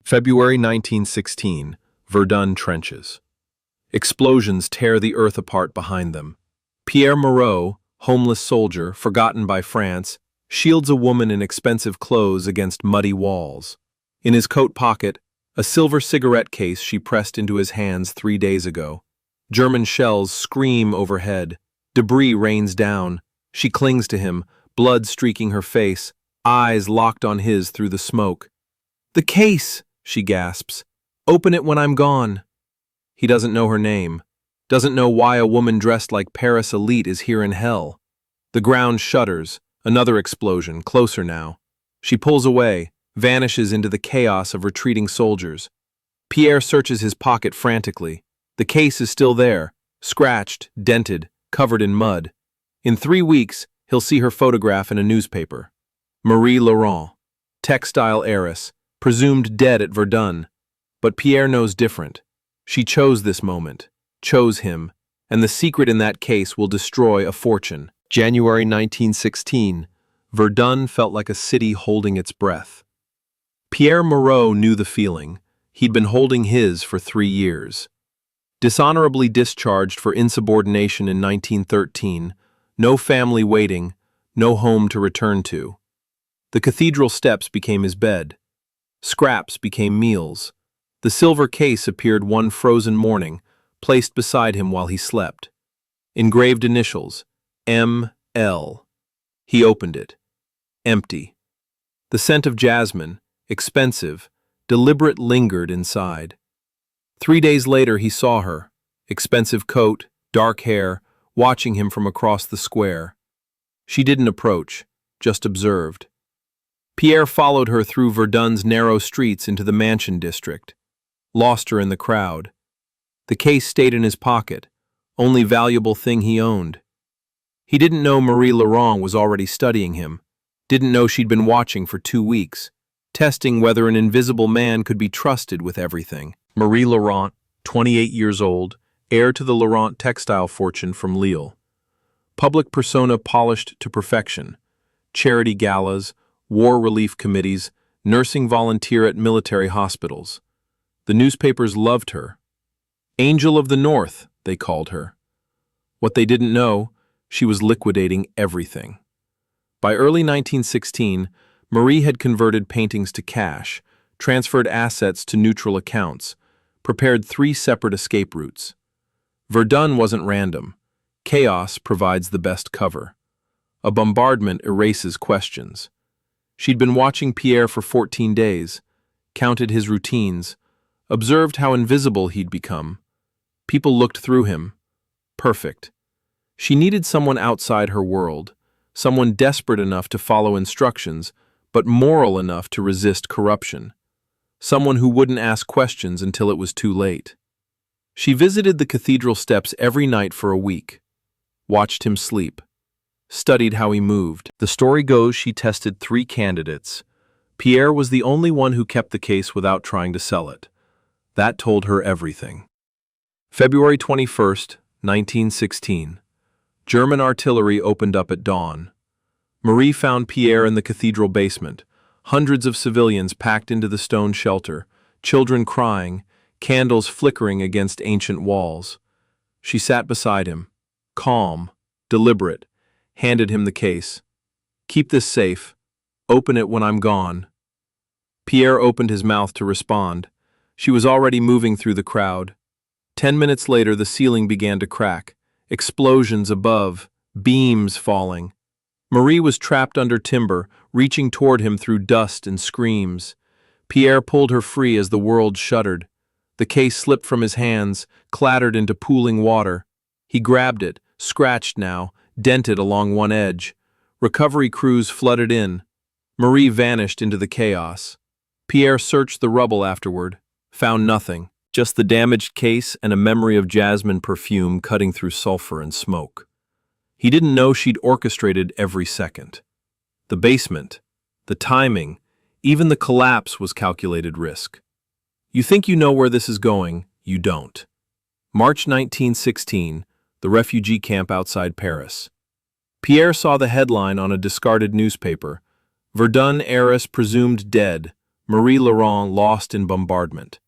February 1916, Verdun trenches. Explosions tear the earth apart behind them. Pierre Moreau, homeless soldier, forgotten by France, shields a woman in expensive clothes against muddy walls. In his coat pocket, a silver cigarette case she pressed into his hands 3 days ago. German shells scream overhead. Debris rains down. She clings to him, blood streaking her face, eyes locked on his through the smoke. "The case!" she gasps. "Open it when I'm gone." He doesn't know her name, doesn't know why a woman dressed like Paris elite is here in hell. The ground shudders, another explosion, closer now. She pulls away, vanishes into the chaos of retreating soldiers. Pierre searches his pocket frantically. The case is still there, scratched, dented, covered in mud. In 3 weeks, he'll see her photograph in a newspaper. Marie Laurent, textile heiress, presumed dead at Verdun. But Pierre knows different. She chose this moment, chose him, and the secret in that case will destroy a fortune. January 1916, Verdun felt like a city holding its breath. Pierre Moreau knew the feeling. He'd been holding his for 3 years. Dishonorably discharged for insubordination in 1913, no family waiting, no home to return to. The cathedral steps became his bed. Scraps became meals. The silver case appeared one frozen morning, placed beside him while he slept. Engraved initials, M.L. He opened it. Empty. The scent of jasmine, expensive, deliberate, lingered inside. 3 days later he saw her, expensive coat, dark hair, watching him from across the square. She didn't approach, just observed. Pierre followed her through Verdun's narrow streets into the mansion district. Lost her in the crowd. The case stayed in his pocket, only valuable thing he owned. He didn't know Marie Laurent was already studying him, didn't know she'd been watching for 2 weeks, testing whether an invisible man could be trusted with everything. Marie Laurent, 28 years old, heir to the Laurent textile fortune from Lille. Public persona polished to perfection. Charity galas, war relief committees, nursing volunteer at military hospitals. The newspapers loved her. Angel of the North, they called her. What they didn't know, she was liquidating everything. By early 1916, Marie had converted paintings to cash, transferred assets to neutral accounts, prepared 3 separate escape routes. Verdun wasn't random. Chaos provides the best cover. A bombardment erases questions. She'd been watching Pierre for 14 days, counted his routines, observed how invisible he'd become. People looked through him. Perfect. She needed someone outside her world, someone desperate enough to follow instructions, but moral enough to resist corruption. Someone who wouldn't ask questions until it was too late. She visited the cathedral steps every night for a week, watched him sleep, studied how he moved. The story goes she tested 3 candidates. Pierre was the only one who kept the case without trying to sell it. That told her everything. February 21st, 1916. German artillery opened up at dawn. Marie found Pierre in the cathedral basement, hundreds of civilians packed into the stone shelter, children crying, candles flickering against ancient walls. She sat beside him, calm, deliberate, handed him the case. "Keep this safe. Open it when I'm gone." Pierre opened his mouth to respond. She was already moving through the crowd. 10 minutes later, the ceiling began to crack. Explosions above, beams falling. Marie was trapped under timber, reaching toward him through dust and screams. Pierre pulled her free as the world shuddered. The case slipped from his hands, clattered into pooling water. He grabbed it, scratched now, dented along one edge. Recovery crews flooded in. Marie vanished into the chaos. Pierre searched the rubble afterward, found nothing, just the damaged case and a memory of jasmine perfume cutting through sulfur and smoke. He didn't know she'd orchestrated every second. The basement, the timing, even the collapse was calculated risk. You think you know where this is going, you don't. March 1916, the refugee camp outside Paris. Pierre saw the headline on a discarded newspaper, "Verdun heiress presumed dead, Marie Laurent lost in bombardment.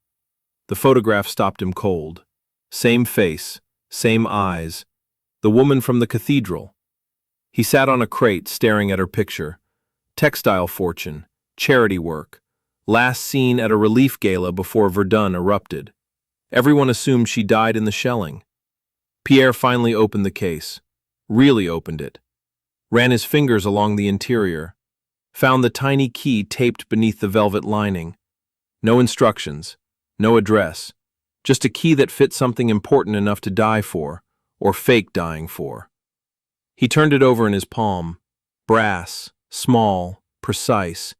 The photograph stopped him cold. Same face, same eyes. The woman from the cathedral. He sat on a crate staring at her picture. Textile fortune, charity work. Last seen at a relief gala before Verdun erupted. Everyone assumed she died in the shelling. Pierre finally opened the case. Really opened it. Ran his fingers along the interior. Found the tiny key taped beneath the velvet lining. No instructions, no address. Just a key that fit something important enough to die for, or fake dying for. He turned it over in his palm. Brass, small, precise.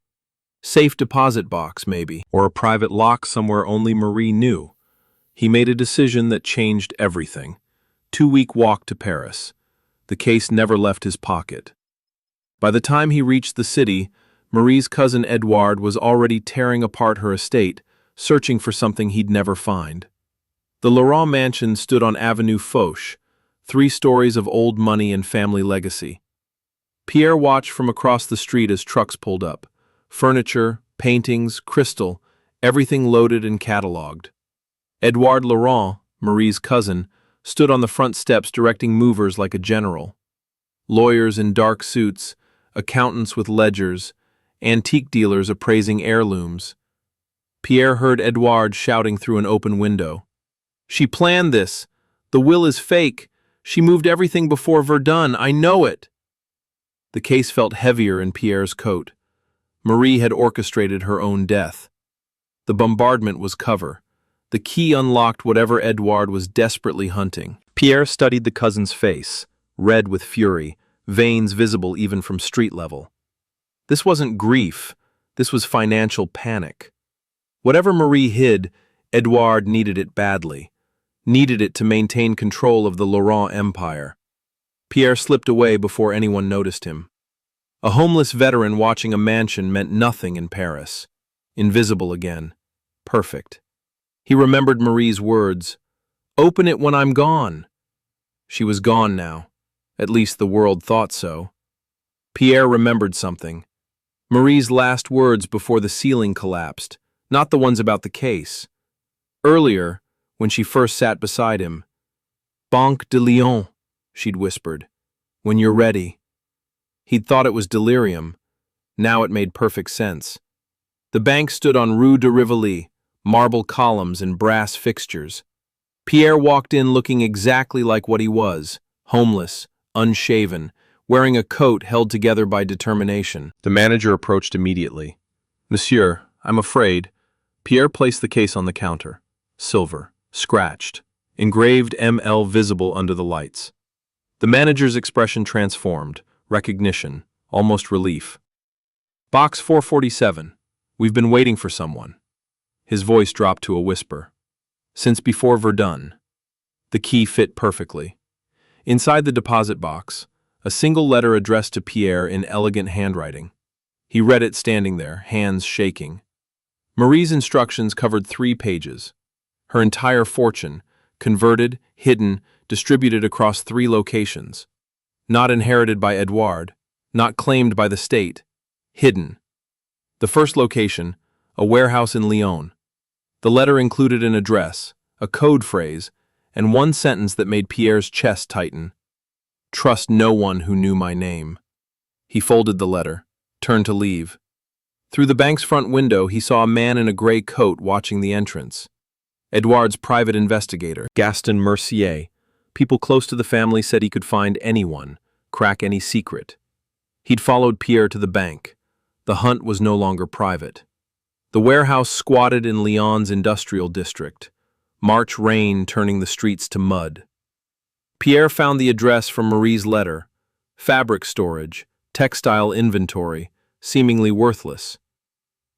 Safe deposit box, maybe, or a private lock somewhere only Marie knew. He made a decision that changed everything. 2-week walk to Paris. The case never left his pocket. By the time he reached the city, Marie's cousin Edouard was already tearing apart her estate, searching for something he'd never find. The Laurent mansion stood on Avenue Foch, 3 stories of old money and family legacy. Pierre watched from across the street as trucks pulled up. Furniture, paintings, crystal, everything loaded and catalogued. Edouard Laurent, Marie's cousin, stood on the front steps directing movers like a general. Lawyers in dark suits, accountants with ledgers, antique dealers appraising heirlooms. Pierre heard Edouard shouting through an open window. "She planned this. The will is fake. She moved everything before Verdun. I know it." The case felt heavier in Pierre's coat. Marie had orchestrated her own death. The bombardment was cover. The key unlocked whatever Edouard was desperately hunting. Pierre studied the cousin's face, red with fury, veins visible even from street level. This wasn't grief. This was financial panic. Whatever Marie hid, Edouard needed it badly. Needed it to maintain control of the Laurent empire. Pierre slipped away before anyone noticed him. A homeless veteran watching a mansion meant nothing in Paris. Invisible again. Perfect. He remembered Marie's words. "Open it when I'm gone." She was gone now. At least the world thought so. Pierre remembered something. Marie's last words before the ceiling collapsed, not the ones about the case. Earlier, when she first sat beside him, "Banque de Lyon," she'd whispered. "When you're ready." He'd thought it was delirium. Now it made perfect sense. The bank stood on Rue de Rivoli, marble columns and brass fixtures. Pierre walked in looking exactly like what he was, homeless, unshaven, wearing a coat held together by determination. The manager approached immediately. "Monsieur, I'm afraid." Pierre placed the case on the counter. Silver, scratched, engraved ML visible under the lights. The manager's expression transformed, recognition, almost relief. "Box 447. We've been waiting for someone." His voice dropped to a whisper. "Since before Verdun." The key fit perfectly. Inside the deposit box, a single letter addressed to Pierre in elegant handwriting. He read it standing there, hands shaking. Marie's instructions covered 3 pages. Her entire fortune, converted, hidden, distributed across 3 locations. Not inherited by Edouard, not claimed by the state. Hidden. The first location, a warehouse in Lyon. The letter included an address, a code phrase, and one sentence that made Pierre's chest tighten. "Trust no one who knew my name." He folded the letter, turned to leave. Through the bank's front window, he saw a man in a gray coat watching the entrance. Edouard's private investigator, Gaston Mercier. People close to the family said he could find anyone, crack any secret. He'd followed Pierre to the bank. The hunt was no longer private. The warehouse squatted in Lyon's industrial district, March rain turning the streets to mud. Pierre found the address from Marie's letter, fabric storage, textile inventory, seemingly worthless.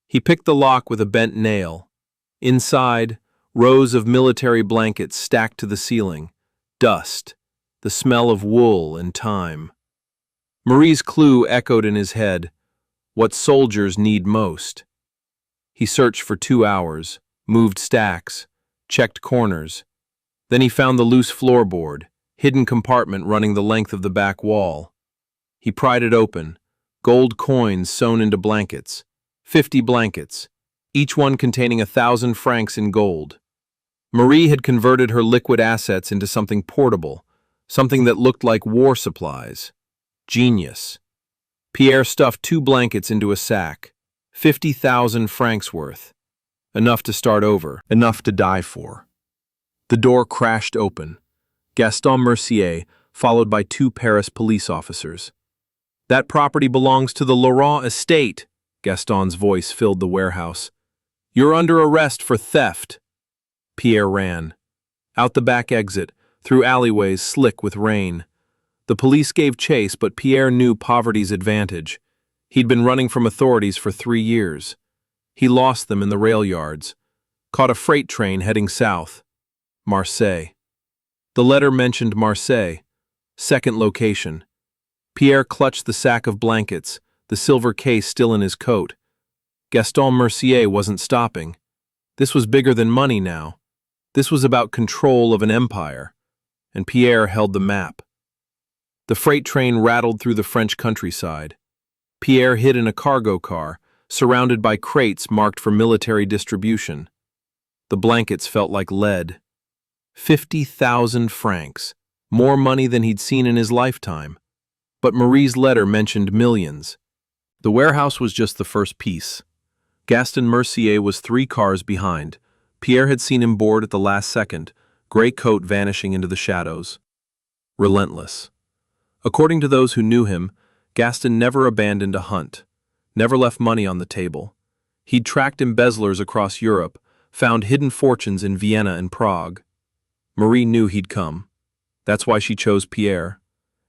He picked the lock with a bent nail. Inside, rows of military blankets stacked to the ceiling, dust, the smell of wool and time. Marie's clue echoed in his head, what soldiers need most. He searched for 2 hours, moved stacks, checked corners. Then he found the loose floorboard, hidden compartment running the length of the back wall. He pried it open, gold coins sewn into blankets, 50 blankets, each one containing 1,000 francs in gold. Marie had converted her liquid assets into something portable, something that looked like war supplies. Genius. Pierre stuffed 2 blankets into a sack, 50,000 francs worth. Enough to start over, enough to die for. The door crashed open. Gaston Mercier, followed by 2 Paris police officers. "That property belongs to the Laurent estate," Gaston's voice filled the warehouse. "You're under arrest for theft." Pierre ran. Out the back exit, through alleyways slick with rain. The police gave chase, but Pierre knew poverty's advantage. He'd been running from authorities for 3 years. He lost them in the rail yards. Caught a freight train heading south. Marseille. The letter mentioned Marseille. Second location. Pierre clutched the sack of blankets, the silver case still in his coat. Gaston Mercier wasn't stopping. This was bigger than money now. This was about control of an empire. And Pierre held the map. The freight train rattled through the French countryside. Pierre hid in a cargo car, surrounded by crates marked for military distribution. The blankets felt like lead. 50,000 francs, more money than he'd seen in his lifetime. But Marie's letter mentioned millions. The warehouse was just the first piece. Gaston Mercier was 3 cars behind. Pierre had seen him board at the last second, gray coat vanishing into the shadows. Relentless. According to those who knew him, Gaston never abandoned a hunt, never left money on the table. He'd tracked embezzlers across Europe, found hidden fortunes in Vienna and Prague. Marie knew he'd come. That's why she chose Pierre.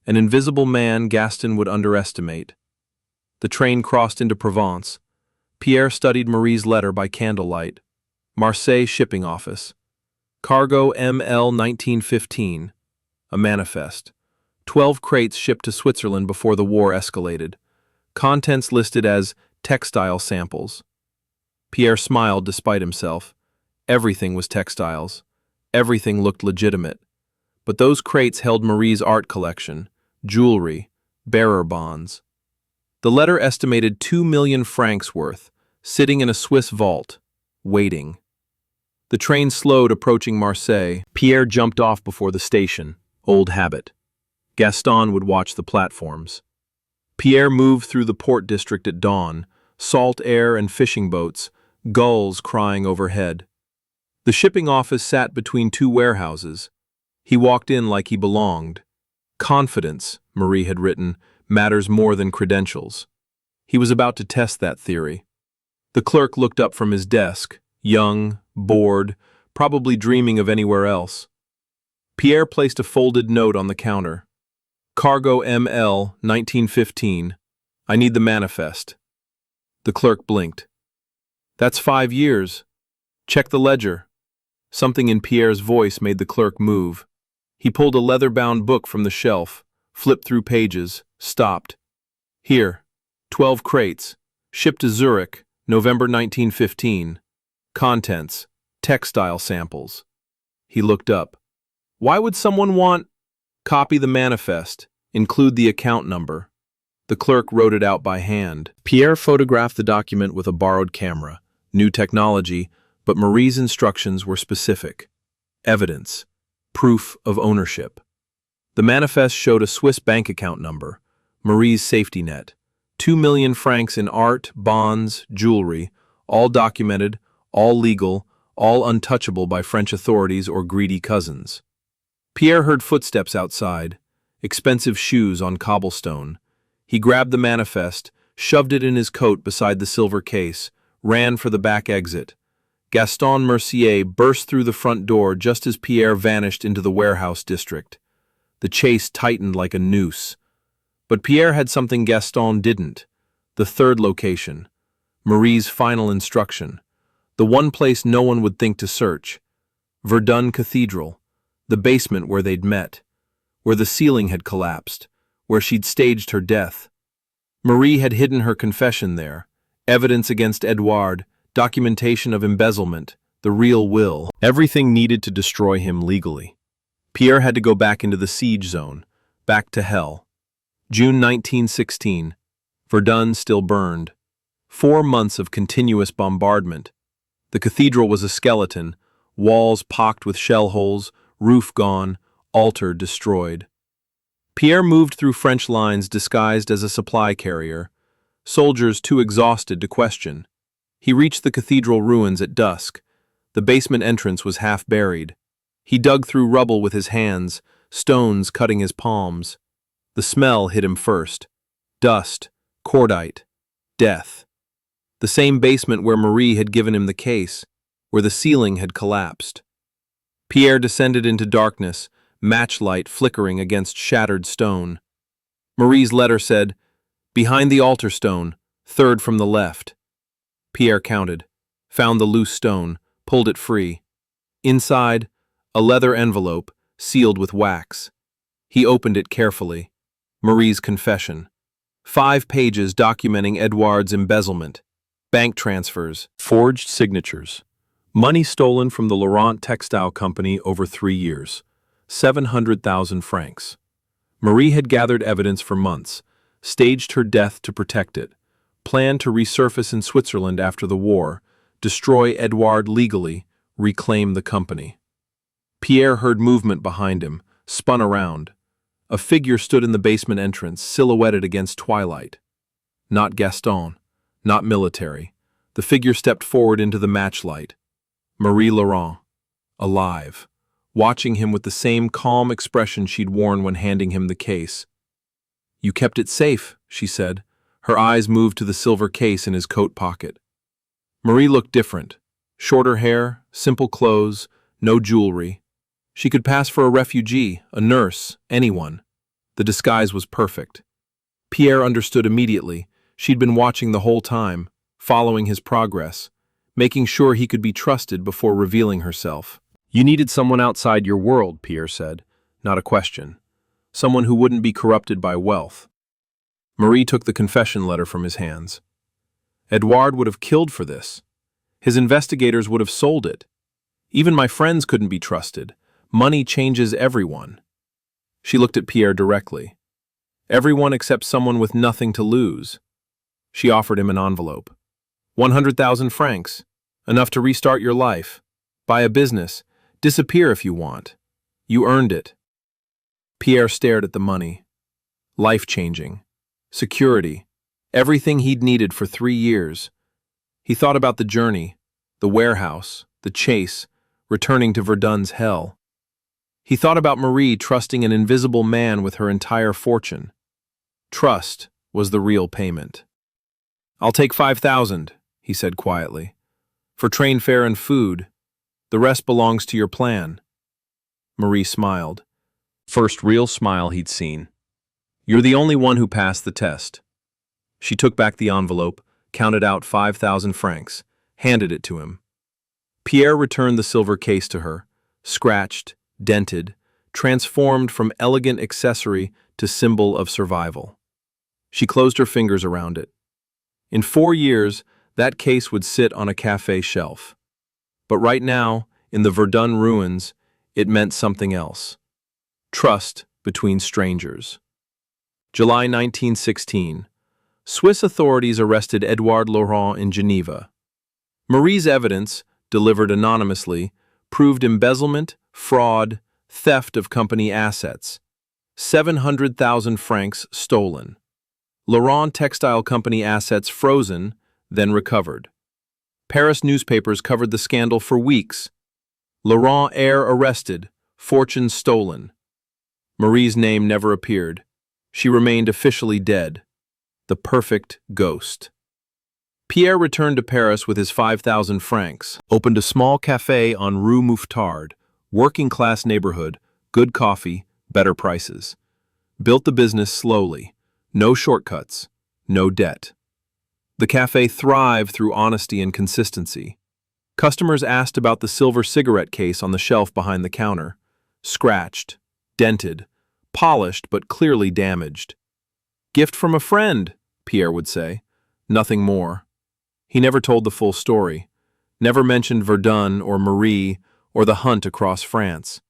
An invisible man Gaston would underestimate. The train crossed into Provence. Pierre studied Marie's letter by candlelight. Marseille shipping office. Cargo ML 1915. A manifest. 12 crates shipped to Switzerland before the war escalated. Contents listed as textile samples. Pierre smiled despite himself. Everything was textiles. Everything looked legitimate. But those crates held Marie's art collection, jewelry, bearer bonds. The letter estimated 2 million francs worth, sitting in a Swiss vault, waiting. The train slowed approaching Marseille. Pierre jumped off before the station, old habit. Gaston would watch the platforms. Pierre moved through the port district at dawn, salt air and fishing boats, gulls crying overhead. The shipping office sat between 2 warehouses. He walked in like he belonged. Confidence, Marie had written, matters more than credentials. He was about to test that theory. The clerk looked up from his desk, young, bored, probably dreaming of anywhere else. Pierre placed a folded note on the counter. Cargo ML 1915. I need the manifest. The clerk blinked. That's 5 years. Check the ledger. Something in Pierre's voice made the clerk move. He pulled a leather-bound book from the shelf, flipped through pages, stopped. Here, 12 crates, shipped to Zurich, November 1915. Contents, textile samples. He looked up. Why would someone want? Copy the manifest, include the account number. The clerk wrote it out by hand. Pierre photographed the document with a borrowed camera. New technology, but Marie's instructions were specific. Evidence. Proof of ownership. The manifest showed a Swiss bank account number, Marie's safety net, 2 million francs in art, bonds, jewelry, all documented, all legal, all untouchable by French authorities or greedy cousins. Pierre heard footsteps outside, expensive shoes on cobblestone. He grabbed the manifest, shoved it in his coat beside the silver case, ran for the back exit. Gaston Mercier burst through the front door just as Pierre vanished into the warehouse district. The chase tightened like a noose. But Pierre had something Gaston didn't. The third location. Marie's final instruction. The one place no one would think to search. Verdun Cathedral. The basement where they'd met. Where the ceiling had collapsed. Where she'd staged her death. Marie had hidden her confession there. Evidence against Edouard. Documentation of embezzlement, the real will, everything needed to destroy him legally. Pierre had to go back into the siege zone, back to hell. June 1916. Verdun still burned. 4 months of continuous bombardment. The cathedral was a skeleton, walls pocked with shell holes, roof gone, altar destroyed. Pierre moved through French lines disguised as a supply carrier, soldiers too exhausted to question. He reached the cathedral ruins at dusk. The basement entrance was half buried. He dug through rubble with his hands, stones cutting his palms. The smell hit him first. Dust, cordite, death. The same basement where Marie had given him the case, where the ceiling had collapsed. Pierre descended into darkness, matchlight flickering against shattered stone. Marie's letter said, "Behind the altar stone, third from the left." Pierre counted, found the loose stone, pulled it free. Inside, a leather envelope, sealed with wax. He opened it carefully. Marie's confession. 5 pages documenting Edouard's embezzlement. Bank transfers, forged signatures. Money stolen from the Laurent Textile company over 3 years. 700,000 francs. Marie had gathered evidence for months, staged her death to protect it, planned to resurface in Switzerland after the war, destroy Edouard legally, reclaim the company. Pierre heard movement behind him, spun around. A figure stood in the basement entrance, silhouetted against twilight. Not Gaston, not military. The figure stepped forward into the matchlight. Marie Laurent, alive, watching him with the same calm expression she'd worn when handing him the case. "You kept it safe," she said. Her eyes moved to the silver case in his coat pocket. Marie looked different. Shorter hair, simple clothes, no jewelry. She could pass for a refugee, a nurse, anyone. The disguise was perfect. Pierre understood immediately. She'd been watching the whole time, following his progress, making sure he could be trusted before revealing herself. "You needed someone outside your world," Pierre said, not a question. Someone who wouldn't be corrupted by wealth. Marie took the confession letter from his hands. Edouard would have killed for this. His investigators would have sold it. Even my friends couldn't be trusted. Money changes everyone. She looked at Pierre directly. Everyone except someone with nothing to lose. She offered him an envelope. 100,000 francs, enough to restart your life. Buy a business. Disappear if you want. You earned it. Pierre stared at the money. Life-changing. Security. Everything he'd needed for 3 years. He thought about the journey, the warehouse, the chase, returning to Verdun's hell. He thought about Marie trusting an invisible man with her entire fortune. Trust was the real payment. "I'll take 5,000, he said quietly. "For train fare and food. The rest belongs to your plan." Marie smiled. First real smile he'd seen. "You're the only one who passed the test." She took back the envelope, counted out 5,000 francs, handed it to him. Pierre returned the silver case to her, scratched, dented, transformed from elegant accessory to symbol of survival. She closed her fingers around it. In 4 years, that case would sit on a cafe shelf. But right now, in the Verdun ruins, it meant something else. Trust between strangers. July 1916. Swiss authorities arrested Edouard Laurent in Geneva. Marie's evidence, delivered anonymously, proved embezzlement, fraud, theft of company assets. 700,000 francs stolen. Laurent Textile Company assets frozen, then recovered. Paris newspapers covered the scandal for weeks. Laurent heir arrested, fortune stolen. Marie's name never appeared. She remained officially dead. The perfect ghost. Pierre returned to Paris with his 5,000 francs, opened a small cafe on Rue Mouffetard, working-class neighborhood, good coffee, better prices. Built the business slowly. No shortcuts, no debt. The cafe thrived through honesty and consistency. Customers asked about the silver cigarette case on the shelf behind the counter. Scratched, dented, polished but clearly damaged. "Gift from a friend," Pierre would say. Nothing more. He never told the full story. Never mentioned Verdun or Marie or the hunt across France.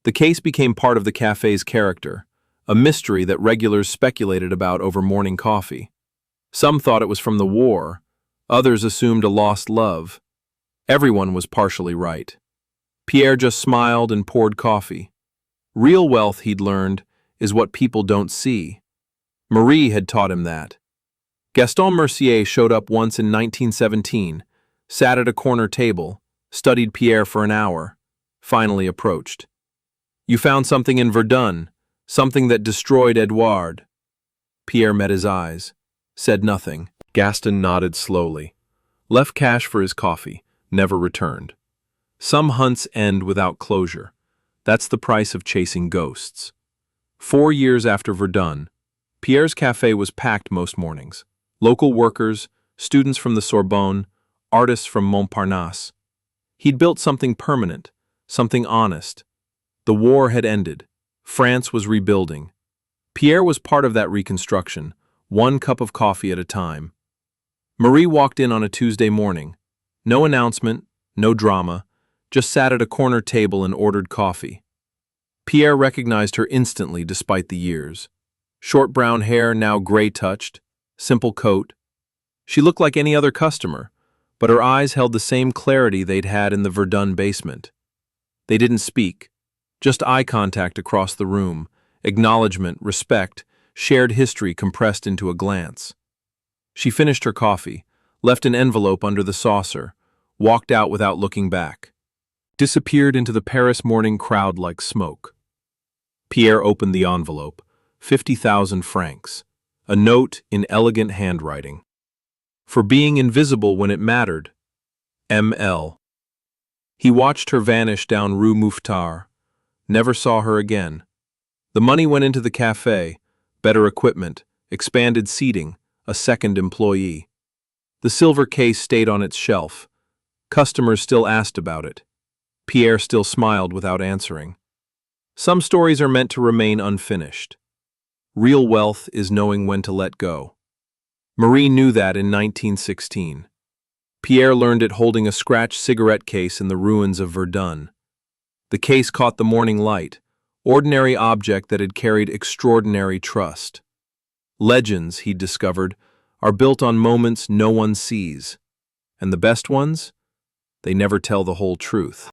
The case became part of the cafe's character, a mystery that regulars speculated about over morning coffee. Some thought it was from the war, Others assumed a lost love. Everyone was partially right. Pierre just smiled and poured coffee. Real wealth, he'd learned, is what people don't see. Marie had taught him that. Gaston Mercier showed up once in 1917, sat at a corner table, studied Pierre for an hour, finally approached. "You found something in Verdun, something that destroyed Edouard." Pierre met his eyes, said nothing. Gaston nodded slowly, left cash for his coffee, never returned. Some hunts end without closure. That's the price of chasing ghosts. 4 years after Verdun, Pierre's cafe was packed most mornings. Local workers, students from the Sorbonne, artists from Montparnasse. He'd built something permanent, something honest. The war had ended. France was rebuilding. Pierre was part of that reconstruction, one cup of coffee at a time. Marie walked in on a Tuesday morning. No announcement, no drama, just sat at a corner table and ordered coffee. Pierre recognized her instantly despite the years. Short brown hair, now gray-touched, simple coat. She looked like any other customer, but her eyes held the same clarity they'd had in the Verdun basement. They didn't speak, just eye contact across the room, acknowledgement, respect, shared history compressed into a glance. She finished her coffee, left an envelope under the saucer, walked out without looking back. Disappeared into the Paris morning crowd like smoke. Pierre opened the envelope, 50,000 francs, a note in elegant handwriting. For being invisible when it mattered. M.L. He watched her vanish down Rue Mouffetard, never saw her again. The money went into the cafe, better equipment, expanded seating, a second employee. The silver case stayed on its shelf. Customers still asked about it. Pierre still smiled without answering. Some stories are meant to remain unfinished. Real wealth is knowing when to let go. Marie knew that in 1916. Pierre learned it holding a scratched cigarette case in the ruins of Verdun. The case caught the morning light, ordinary object that had carried extraordinary trust. Legends, he'd discovered, are built on moments no one sees. And the best ones? They never tell the whole truth.